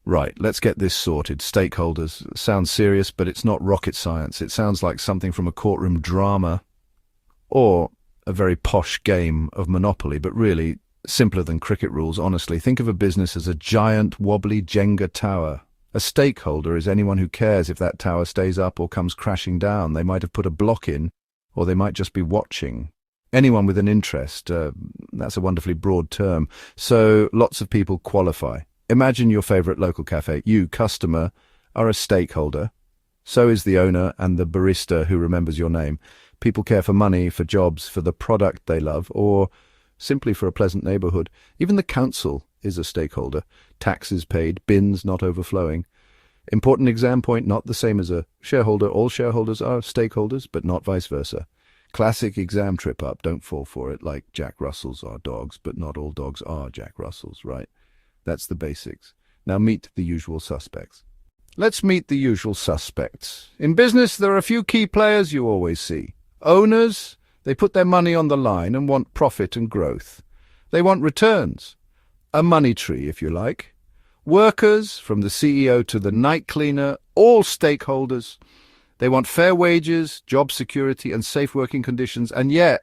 Right, let's get this sorted. Stakeholders. Sounds serious, but it's not rocket science. It sounds like something from a courtroom drama or a very posh game of Monopoly, but really simpler than cricket rules, honestly. Think of a business as a giant, wobbly Jenga tower. A stakeholder is anyone who cares if that tower stays up or comes crashing down. They might have put a block in, or they might just be watching. Anyone with an interest, that's a wonderfully broad term. So lots of people qualify. Imagine your favorite local cafe. You, customer, are a stakeholder. So is the owner and the barista who remembers your name. People care for money, for jobs, for the product they love, or simply for a pleasant neighborhood. Even the council is a stakeholder. Taxes paid, bins not overflowing. Important exam point, not the same as a shareholder. All shareholders are stakeholders, but not vice versa. Classic exam trip up, don't fall for it, like Jack Russells are dogs, but not all dogs are Jack Russells, right? That's the basics. Now meet the usual suspects. Let's meet the usual suspects. In business, there are a few key players you always see. Owners, they put their money on the line and want profit and growth. They want returns. A money tree, if you like. Workers, from the CEO to the night cleaner, all stakeholders. They want fair wages, job security, and safe working conditions, and yet,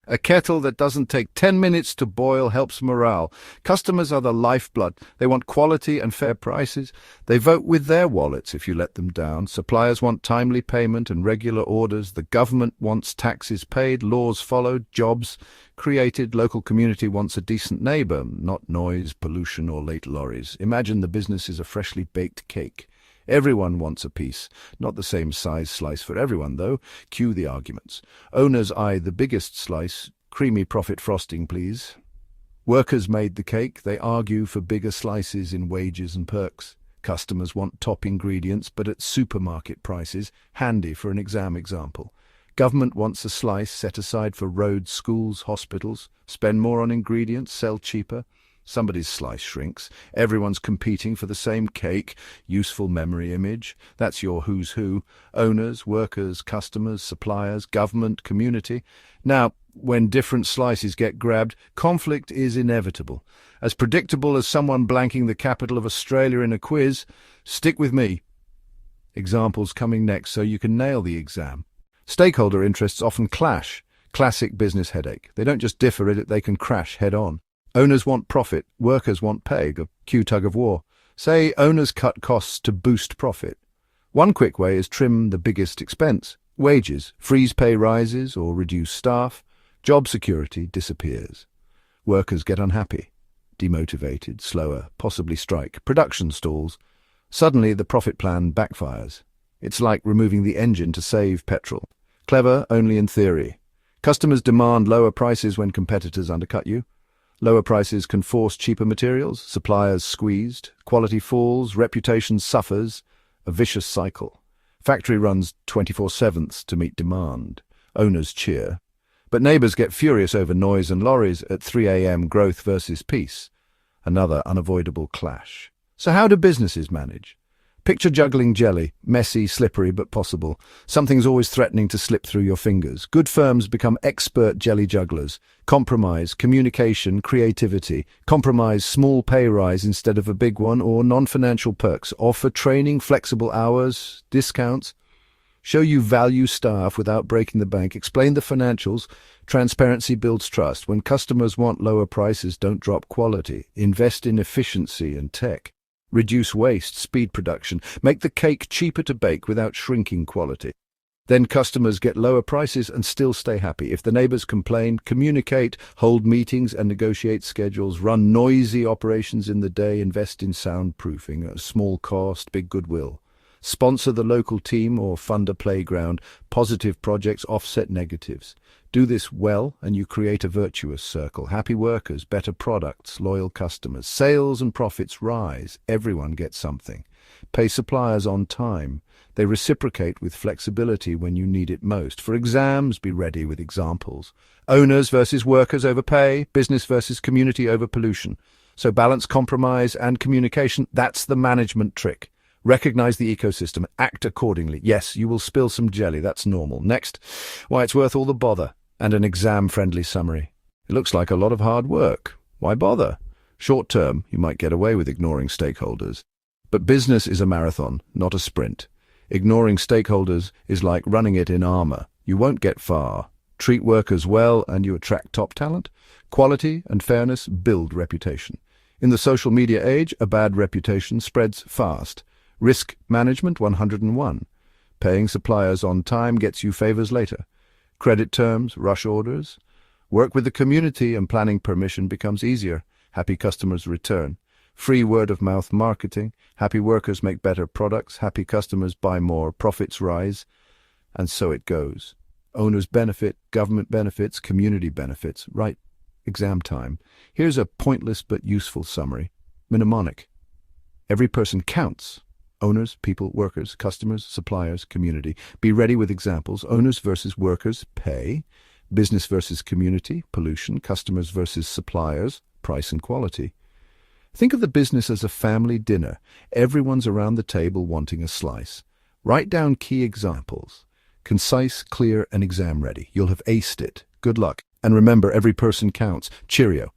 a kettle that doesn't take 10 minutes to boil helps morale. Customers are the lifeblood. They want quality and fair prices. They vote with their wallets if you let them down. Suppliers want timely payment and regular orders. The government wants taxes paid, laws followed, jobs created. Local community wants a decent neighbour, not noise, pollution, or late lorries. Imagine the business is a freshly baked cake. Everyone wants a piece. Not the same size slice for everyone, though. Cue the arguments. Owners eye the biggest slice. Creamy profit frosting, please. Workers made the cake. They argue for bigger slices in wages and perks. Customers want top ingredients, but at supermarket prices. Handy for an exam example. Government wants a slice set aside for roads, schools, hospitals. Spend more on ingredients, sell cheaper. Somebody's slice shrinks. Everyone's competing for the same cake. Useful memory image. That's your who's who. Owners, workers, customers, suppliers, government, community. Now, when different slices get grabbed, conflict is inevitable. As predictable as someone blanking the capital of Australia in a quiz. Stick with me. Examples coming next so you can nail the exam. Stakeholder interests often clash. Classic business headache. They don't just differ, they can crash head-on. Owners want profit, workers want pay, a cue tug of war. Say owners cut costs to boost profit. One quick way is trim the biggest expense. Wages, freeze pay rises or reduce staff. Job security disappears. Workers get unhappy, demotivated, slower, possibly strike. Production stalls. Suddenly the profit plan backfires. It's like removing the engine to save petrol. Clever only in theory. Customers demand lower prices when competitors undercut you. Lower prices can force cheaper materials, suppliers squeezed, quality falls, reputation suffers, a vicious cycle. Factory runs 24/7 to meet demand. Owners cheer. But neighbours get furious over noise and lorries at 3 a.m. growth versus peace. Another unavoidable clash. So how do businesses manage? Picture juggling jelly, messy, slippery, but possible. Something's always threatening to slip through your fingers. Good firms become expert jelly jugglers. Compromise, communication, creativity. Compromise, small pay rise instead of a big one, or non-financial perks. Offer training, flexible hours, discounts. Show you value staff without breaking the bank. Explain the financials. Transparency builds trust. When customers want lower prices, don't drop quality. Invest in efficiency and tech. Reduce waste, speed production. Make the cake cheaper to bake without shrinking quality. Then customers get lower prices and still stay happy. If the neighbors complain, communicate, hold meetings and negotiate schedules, run noisy operations in the day, invest in soundproofing, a small cost, big goodwill. Sponsor the local team or fund a playground. Positive projects offset negatives. Do this well and you create a virtuous circle. Happy workers, better products, loyal customers. Sales and profits rise. Everyone gets something. Pay suppliers on time. They reciprocate with flexibility when you need it most. For exams, be ready with examples. Owners versus workers over pay. Business versus community over pollution. So balance compromise and communication. That's the management trick. Recognize the ecosystem. Act accordingly. Yes, you will spill some jelly. That's normal. Next, why it's worth all the bother. And an exam-friendly summary. It looks like a lot of hard work. Why bother? Short term, you might get away with ignoring stakeholders. But business is a marathon, not a sprint. Ignoring stakeholders is like running it in armor. You won't get far. Treat workers well and you attract top talent. Quality and fairness build reputation. In the social media age, a bad reputation spreads fast. Risk management 101. Paying suppliers on time gets you favors later. Credit terms, rush orders. Work with the community and planning permission becomes easier. Happy customers return. Free word-of-mouth marketing. Happy workers make better products. Happy customers buy more. Profits rise. And so it goes. Owners benefit, government benefits, community benefits. Right. Exam time. Here's a pointless but useful summary. Mnemonic. Every person counts. Owners, people, workers, customers, suppliers, community. Be ready with examples. Owners versus workers, pay. Business versus community, pollution. Customers versus suppliers, price and quality. Think of the business as a family dinner. Everyone's around the table wanting a slice. Write down key examples. Concise, clear, and exam ready. You'll have aced it. Good luck. And remember, every person counts. Cheerio.